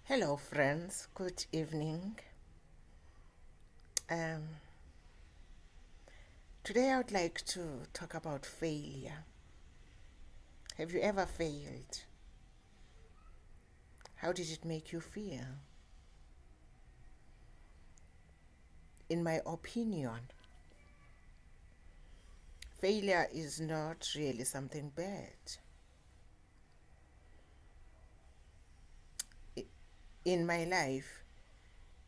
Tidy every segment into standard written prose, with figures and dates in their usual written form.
Hello, friends. Good evening. Um, Today I would like to talk about failure. Have you ever failed? How did it make you feel? In my opinion, failure is not really something bad. In my life,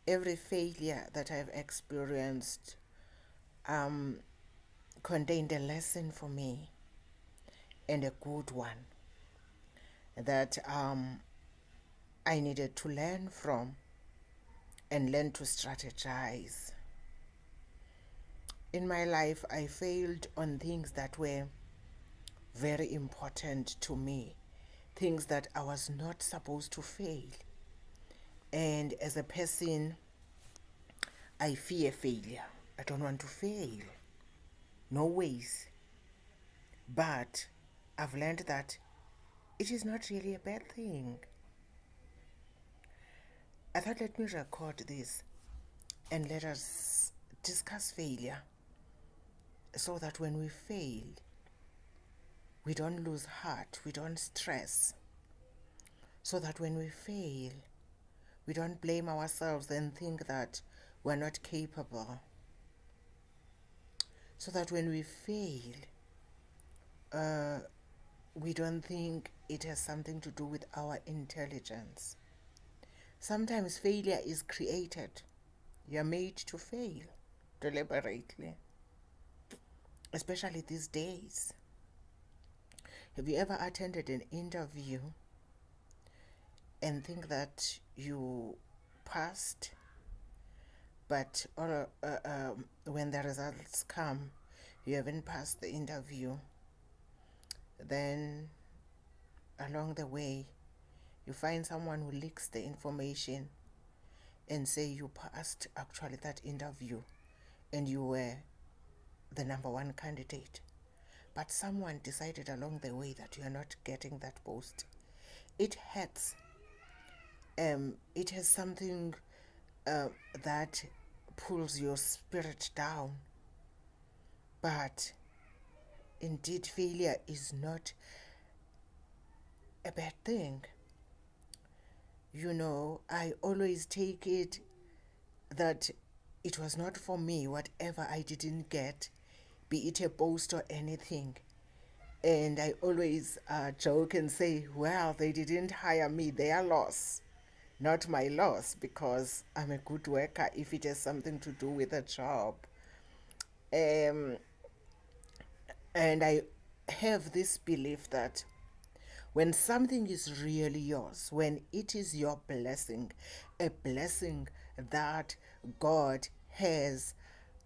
every failure that I've experienced contained a lesson for me, and a good one that I needed to learn from and learn to strategize. In my life, I failed on things that were very important to me, things that I was not supposed to fail. And as a person, I fear failure. I don't want to fail. No ways. But I've learned that it is not really a bad thing. I thought, let me record this and let us discuss failure so that when we fail, we don't lose heart, we don't stress. So that when we fail, we don't blame ourselves and think that we're not capable. So that when we fail, we don't think it has something to do with our intelligence. Sometimes failure is created. You're made to fail deliberately, especially these days. Have you ever attended an interview and think that you passed, but when the results come, you haven't passed the interview? Then along the way, you find someone who leaks the information and say you passed actually that interview and you were the number one candidate. But someone decided along the way that you are not getting that post. It hurts. It has something that pulls your spirit down. But indeed, failure is not a bad thing. You know, I always take it that it was not for me, whatever I didn't get, be it a post or anything. And I always joke and say, well, they didn't hire me, their loss, not my loss, because I'm a good worker if it has something to do with a job. And I have this belief that when something is really yours, when it is your blessing, a blessing that God has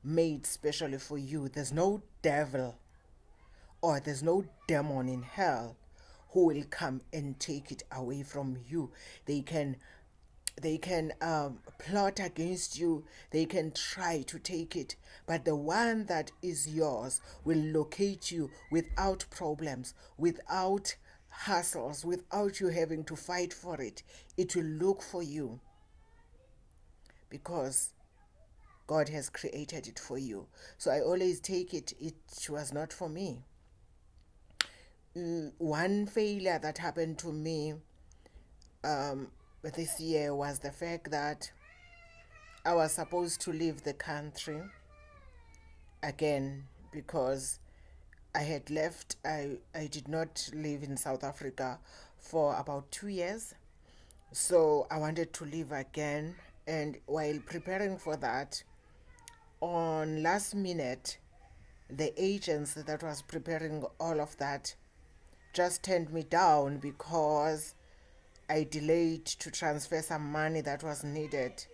made specially for you, there's no devil or there's no demon in hell who will come and take it away from you. They can plot against you, they can try to take it, but the one that is yours will locate you without problems, without hassles, without you having to fight for it. It will look for you because God has created it for you. So I always take it was not for me. One failure that happened to me this year was the fact that I was supposed to leave the country again because I had left. I did not live in South Africa for about 2 years. So I wanted to leave again. And while preparing for that, on last minute, the agency that was preparing all of that just turned me down because I delayed to transfer some money that was needed.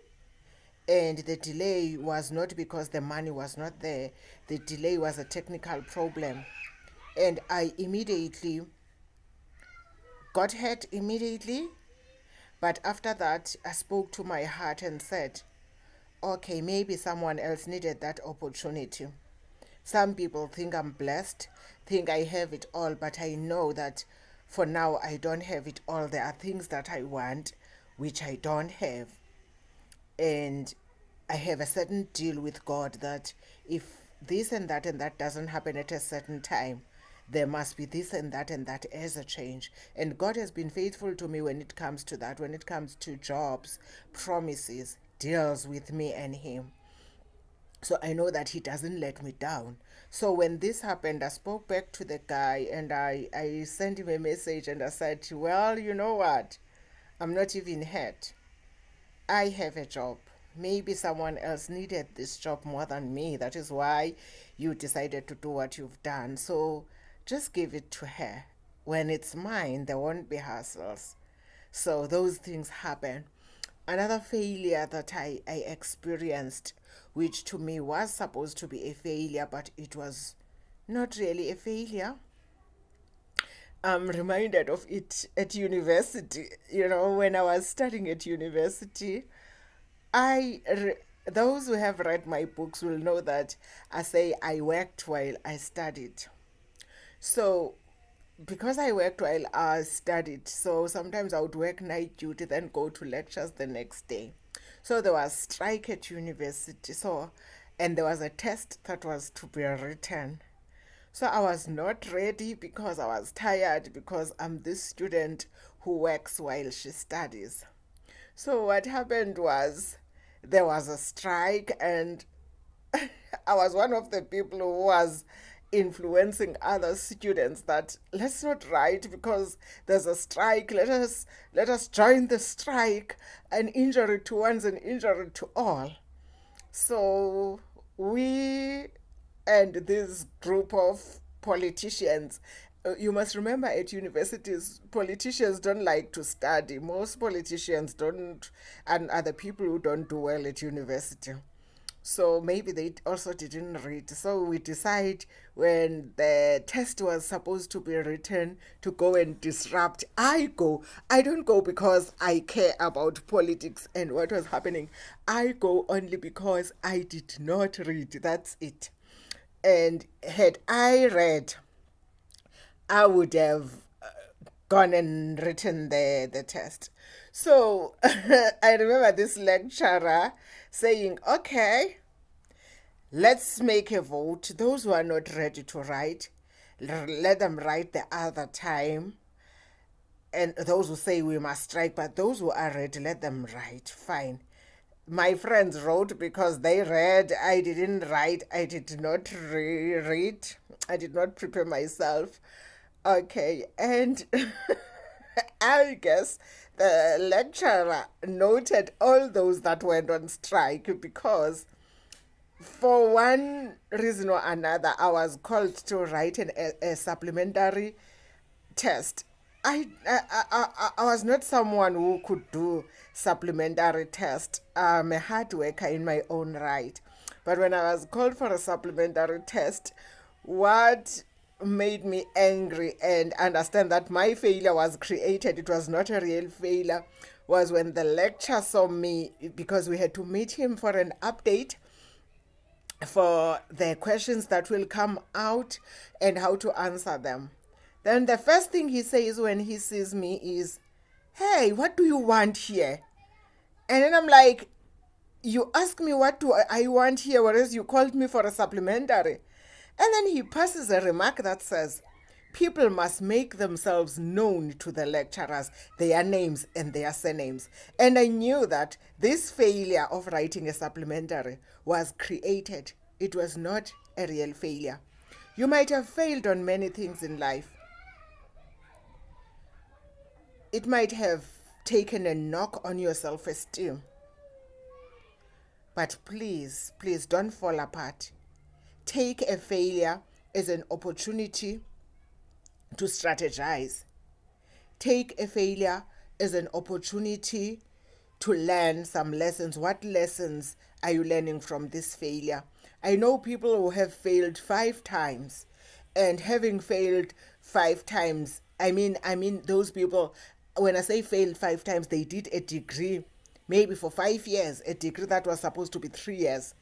And the delay was not because the money was not there. The delay was a technical problem. And I immediately got hurt immediately. But after that, I spoke to my heart and said, okay, maybe someone else needed that opportunity. Some people think I'm blessed, think I have it all, but I know that for now I don't have it all. There are things that I want which I don't have. And I have a certain deal with God that if this and that doesn't happen at a certain time, there must be this and that as a change. And God has been faithful to me when it comes to that, when it comes to jobs, promises, deals with me and Him. So I know that He doesn't let me down. So when this happened, I spoke back to the guy and I sent him a message and I said, well, you know what? I'm not even hurt. I have a job. Maybe someone else needed this job more than me. That is why you decided to do what you've done. So just give it to her. When it's mine, there won't be hassles. So those things happen. Another failure that I experienced, which to me was supposed to be a failure, but it was not really a failure. I'm reminded of it at university. When I was studying at university, those who have read my books will know that I say I worked while I studied. So because I worked while I studied, so sometimes I would work night duty, then go to lectures the next day. So there was strike at university, and there was a test that was to be written. So I was not ready because I was tired, because I'm this student who works while she studies. So what happened was there was a strike, and I was one of the people who was influencing other students that let's not write because there's a strike. Let us join the strike. An injury to one's an injury to all. So we and this group of politicians, you must remember at universities, politicians don't like to study. Most politicians don't, and other people who don't do well at university. So maybe they also didn't read. So we decide when the test was supposed to be written to go and disrupt. I go. I don't go because I care about politics and what was happening. I go only because I did not read. That's it. And had I read, I would have gone and written the test. So I remember this lecturer saying, okay, let's make a vote. Those who are not ready to write, let them write the other time. And those who say we must strike, but those who are ready, let them write. Fine. My friends wrote because they read. I didn't write. I did not read. I did not prepare myself. Okay, and I guess the lecturer noted all those that went on strike because for one reason or another, I was called to write a supplementary test. I was not someone who could do supplementary test. I'm a hard worker in my own right. But when I was called for a supplementary test, what made me angry and understand that my failure was created, it was not a real failure, was when the lecturer saw me, because we had to meet him for an update for the questions that will come out and how to answer them. Then the first thing he says when he sees me is, hey, what do you want here? And then I'm like, you ask me what do I want here, whereas you called me for a supplementary. And then he passes a remark that says, people must make themselves known to the lecturers, their names and their surnames. And I knew that this failure of writing a supplementary was created. It was not a real failure. You might have failed on many things in life. It might have taken a knock on your self-esteem. But please, please don't fall apart. Take a failure as an opportunity to strategize. Take a failure as an opportunity to learn some lessons. What lessons are you learning from this failure? I know people who have failed 5 times, and having failed 5 times, I mean those people, when I say failed 5 times, they did a degree maybe for 5 years, a degree that was supposed to be 3 years.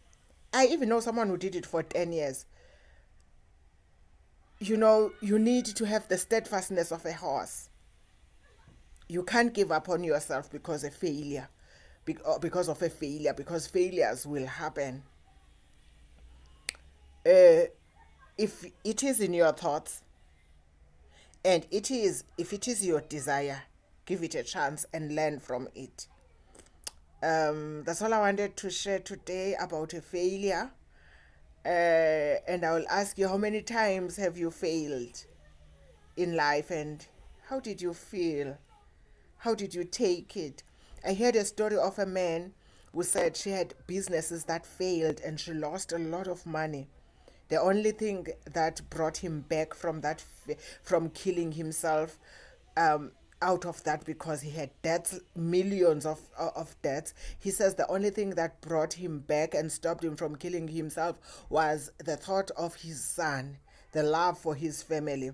I even know someone who did it for 10 years. You need to have the steadfastness of a horse. you can't give up on yourself because of failure, because failures will happen. If it is in your thoughts, and if it is your desire, give it a chance and learn from it. That's all I wanted to share today about a failure. And I will ask you, how many times have you failed in life, and how did you feel? How did you take it? I heard a story of a man who said she had businesses that failed and she lost a lot of money. The only thing that brought him back from from killing himself, out of that, because he had debts, millions of debts. He says the only thing that brought him back and stopped him from killing himself was the thought of his son, the love for his family.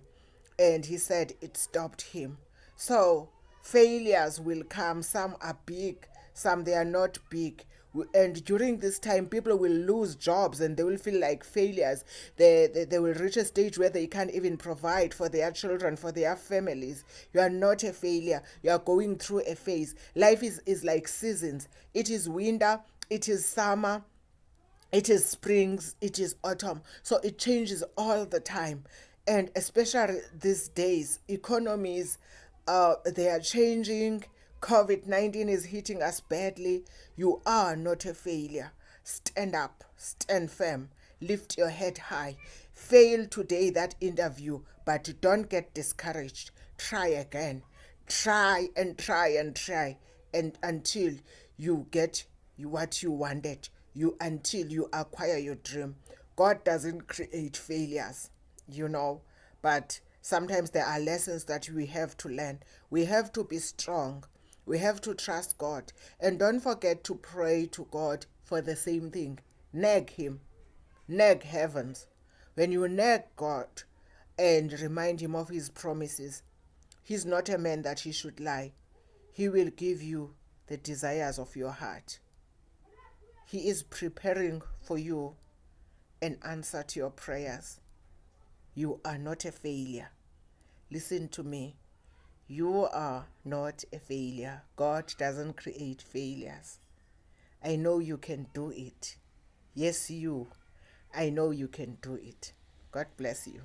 And he said it stopped him. So failures will come. Some are big, some they are not big. And during this time, people will lose jobs and they will feel like failures. They will reach a stage where they can't even provide for their children, for their families. You are not a failure. You are going through a phase. Life is like seasons. It is winter, it is summer, it is springs, it is autumn. So it changes all the time. And especially these days, economies, they are changing. COVID-19 is hitting us badly. You are not a failure. Stand up, stand firm, lift your head high. Fail today that interview, but don't get discouraged. Try again. Try and try and try, and until you get what you wanted, until you acquire your dream. God doesn't create failures, but sometimes there are lessons that we have to learn. We have to be strong. We have to trust God. And don't forget to pray to God for the same thing. Nag Him, nag heavens. When you nag God and remind Him of His promises, He's not a man that He should lie. He will give you the desires of your heart. He is preparing for you an answer to your prayers. You are not a failure. Listen to me. You are not a failure. God doesn't create failures. I know you can do it. Yes, you. I know you can do it. God bless you.